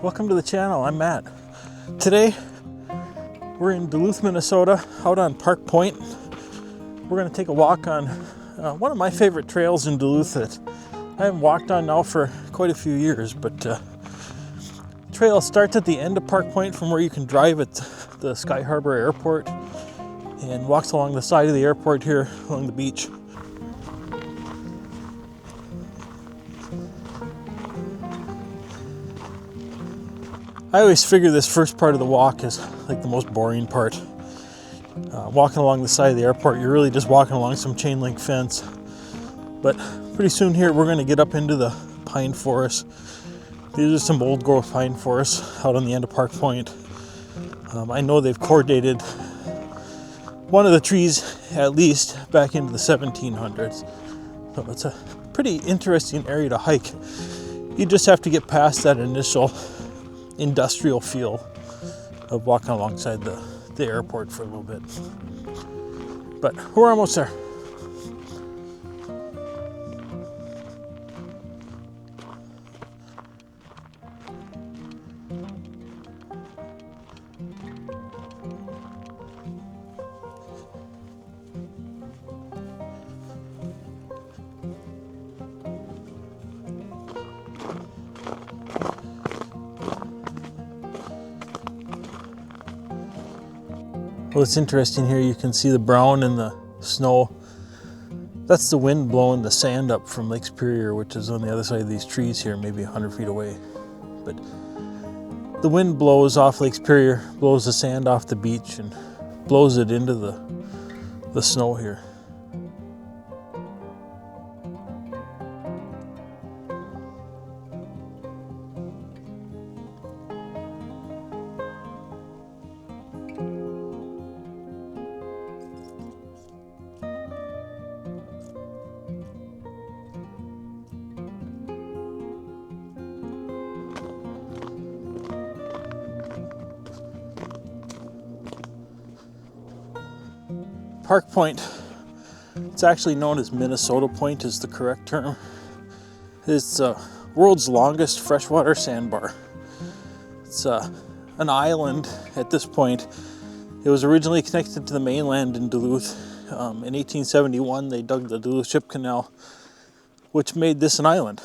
welcome to the channel. I'm Matt. Today we're in Duluth, Minnesota, out on Park Point. We're going to take a walk on one of my favorite trails in Duluth that I haven't walked on now for quite a few years, but the trail starts at the end of Park Point from where you can drive at the Sky Harbor Airport and walks along the side of the airport here along the beach. I always figure this first part of the walk is like the most boring part. Walking along the side of the airport, you're really just walking along some chain link fence. But pretty soon here, we're going to get up into the pine forest. These are some old growth pine forests out on the end of Park Point. I know they've core dated one of the trees at least back into the 1700s. So it's a pretty interesting area to hike. You just have to get past that initial industrial feel of walking alongside the airport for a little bit. But we're almost there. Well, it's interesting here, you can see the brown in the snow. That's the wind blowing the sand up from Lake Superior, which is on the other side of these trees here, maybe 100 feet away. But the wind blows off Lake Superior, blows the sand off the beach and blows it into the snow here. Park Point, it's actually known as Minnesota Point is the correct term. It's the world's longest freshwater sandbar. It's an island at this point. It was originally connected to the mainland in Duluth. In 1871, they dug the Duluth Ship Canal, which made this an island.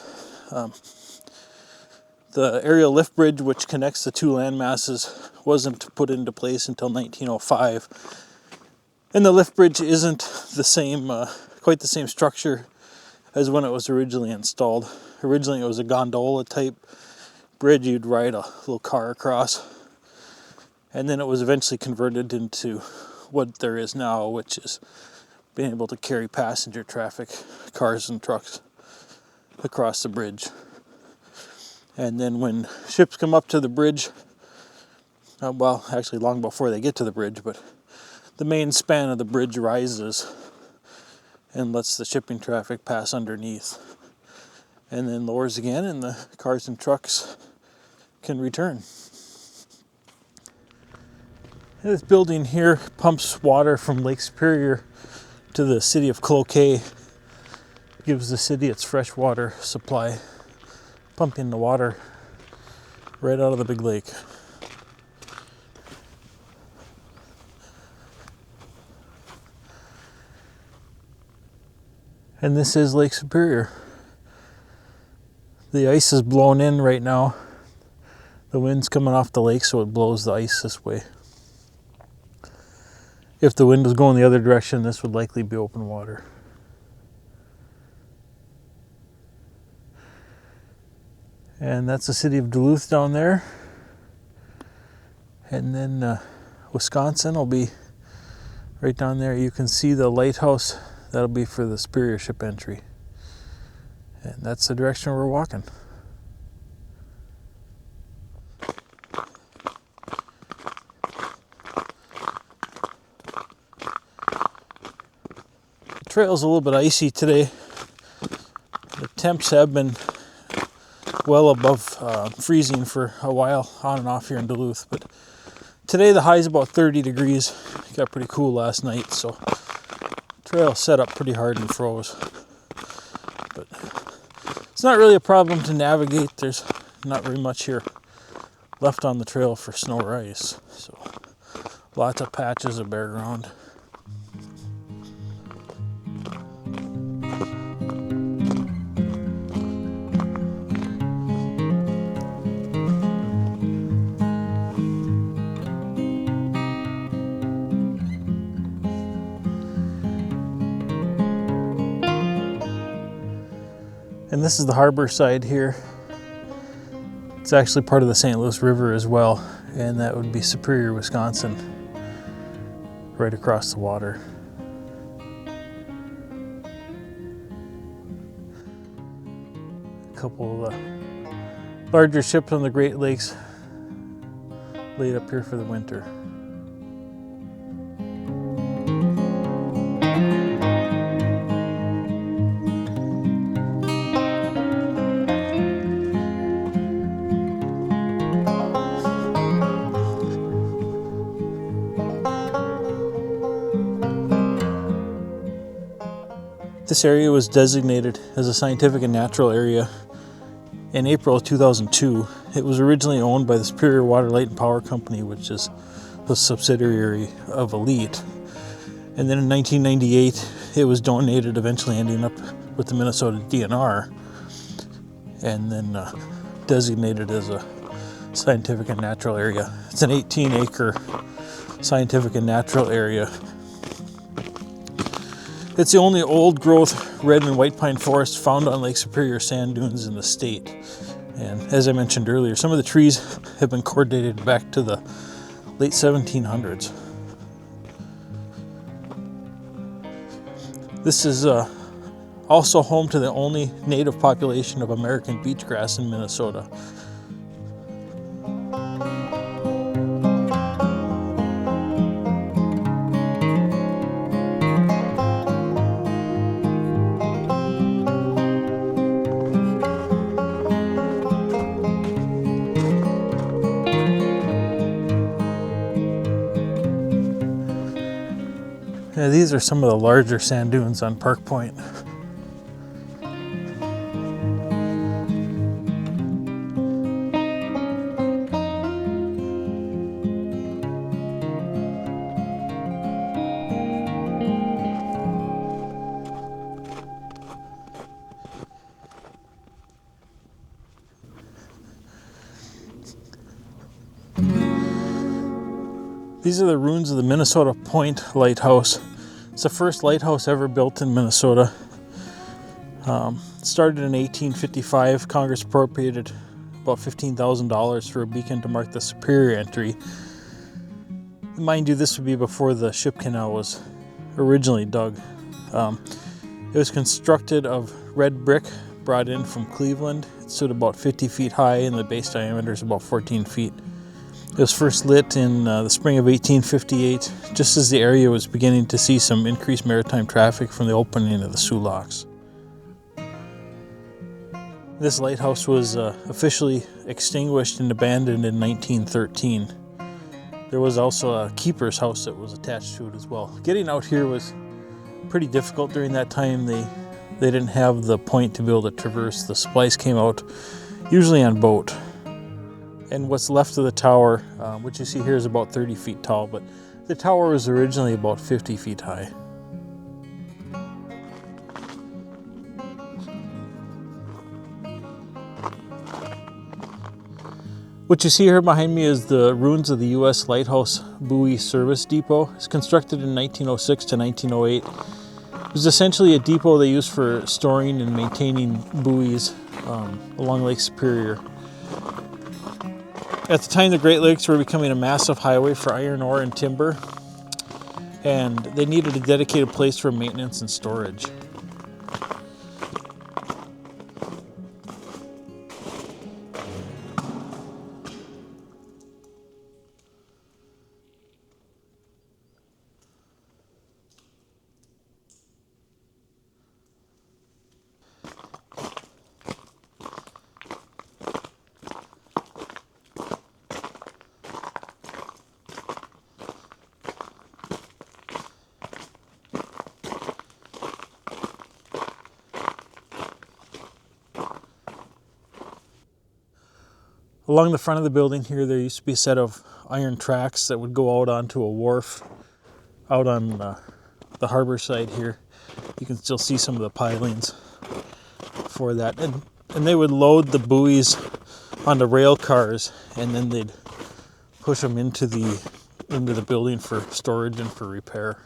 The aerial lift bridge, which connects the two land masses, wasn't put into place until 1905. And the lift bridge isn't the same, quite the same structure as when it was originally installed. Originally it was a gondola type bridge, you'd ride a little car across. And then it was eventually converted into what there is now, which is being able to carry passenger traffic, cars and trucks across the bridge. And then when ships come up to the bridge, well, actually long before they get to the bridge, but the main span of the bridge rises and lets the shipping traffic pass underneath, and then lowers again and the cars and trucks can return. And this building here pumps water from Lake Superior to the city of Cloquet, gives the city its fresh water supply, pumping the water right out of the big lake. And this is Lake Superior. The ice is blown in right now. The wind's coming off the lake, so it blows the ice this way. If the wind was going the other direction, this would likely be open water. And that's the city of Duluth down there. And then Wisconsin will be right down there. You can see the Lighthouse. That'll be for the Superior ship entry. And that's the direction we're walking. The trail's a little bit icy today. The temps have been well above freezing for a while, on and off here in Duluth. But today the high's about 30 degrees. It got pretty cool last night, so trail set up pretty hard and froze. But it's not really a problem to navigate. There's not very much here. left on the trail for snow or ice. So lots of patches of bare ground. And this is the harbor side here. It's actually part of the St. Louis River as well, and that would be Superior, Wisconsin, right across the water. A couple of the larger ships on the Great Lakes laid up here for the winter. This area was designated as a scientific and natural area in April of 2002. It was originally owned by the Superior Water, Light and Power Company, which is a subsidiary of Elite. And then in 1998, it was donated, eventually ending up with the Minnesota DNR, and then designated as a scientific and natural area. It's an 18-acre scientific and natural area. It's the only old-growth red and white pine forest found on Lake Superior sand dunes in the state. And as I mentioned earlier, some of the trees have been coordinated back to the late 1700s. This is also home to the only native population of American beachgrass in Minnesota. Yeah, these are some of the larger sand dunes on Park Point. These are the ruins of the Minnesota Point Lighthouse. It's the first lighthouse ever built in Minnesota. It started in 1855. Congress appropriated about $15,000 for a beacon to mark the Superior entry. Mind you, this would be before the ship canal was originally dug. It was constructed of red brick brought in from Cleveland. It stood about 50 feet high and the base diameter is about 14 feet. It was first lit in the spring of 1858, just as the area was beginning to see some increased maritime traffic from the opening of the Soo Locks. This lighthouse was officially extinguished and abandoned in 1913. There was also a keeper's house that was attached to it as well. Getting out here was pretty difficult during that time. They didn't have the point to be able to traverse. The supplies came out usually on boat. And what's left of the tower, which you see here, is about 30 feet tall, but the tower was originally about 50 feet high. What you see here behind me is the ruins of the U.S. Lighthouse Buoy Service Depot. It's constructed in 1906 to 1908. It was essentially a depot they used for storing and maintaining buoys along Lake Superior. At the time, the Great Lakes were becoming a massive highway for iron ore and timber, and they needed a dedicated place for maintenance and storage. Along the front of the building here, there used to be a set of iron tracks that would go out onto a wharf out on the harbor side here. You can still see some of the pilings for that. And they would load the buoys onto rail cars, and then they'd push them into the building for storage and for repair.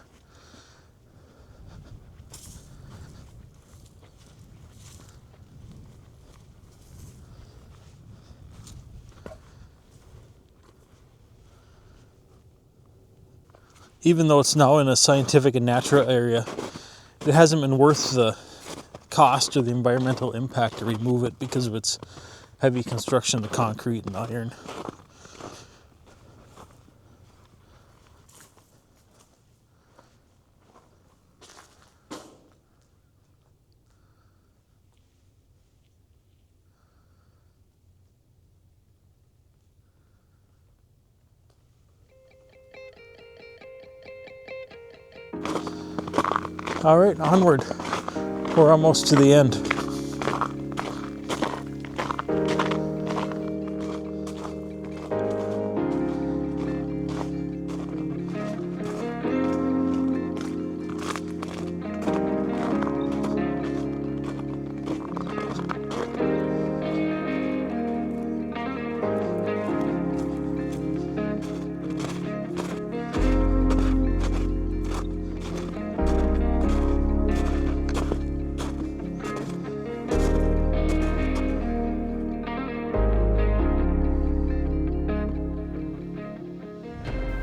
Even though it's now in a scientific and natural area, it hasn't been worth the cost or the environmental impact to remove it because of its heavy construction of concrete and iron. All right, onward. We're almost to the end.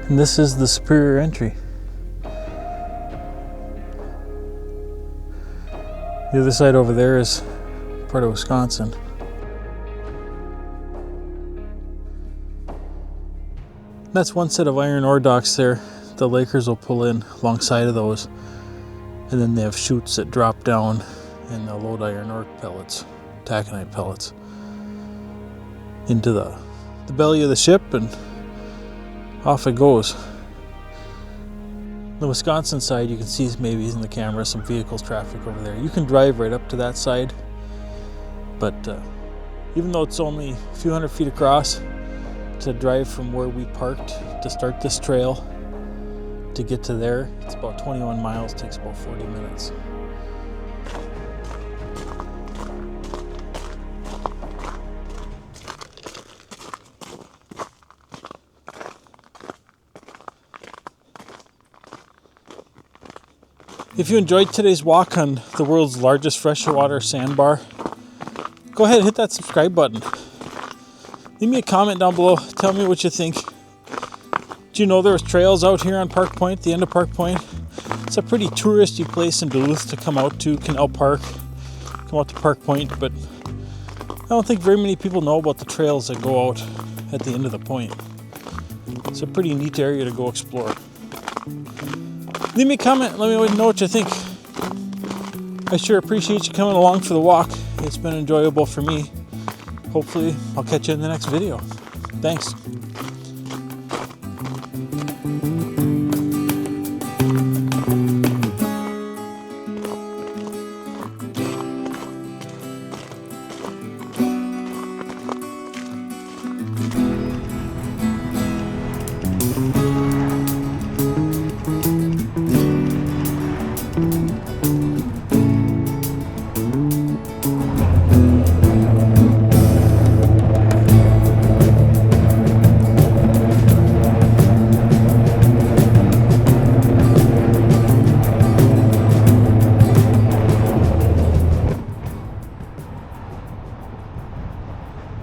And this is the Superior entry. The other side over there is part of Wisconsin. That's one set of iron ore docks there. The Lakers will pull in alongside of those, and then they have chutes that drop down and they'll load iron ore pellets, taconite pellets, into the belly of the ship, and off it goes. The Wisconsin side, you can see maybe in the camera some vehicles traffic over there. You can drive right up to that side, but even though it's only a few hundred feet across, to drive from where we parked to start this trail to get to there, it's about 21 miles, takes about 40 minutes. If you enjoyed today's walk on the world's largest freshwater sandbar, go ahead and hit that subscribe button. Leave me a comment down below. Tell me what you think. Do you know there's trails out here on Park Point, the end of Park Point? It's a pretty touristy place in Duluth to come out to, Canal Park, come out to Park Point, but I don't think very many people know about the trails that go out at the end of the point. It's a pretty neat area to go explore. Leave me a comment, let me know what you think. I sure appreciate you coming along for the walk. It's been enjoyable for me. Hopefully, I'll catch you in the next video. Thanks.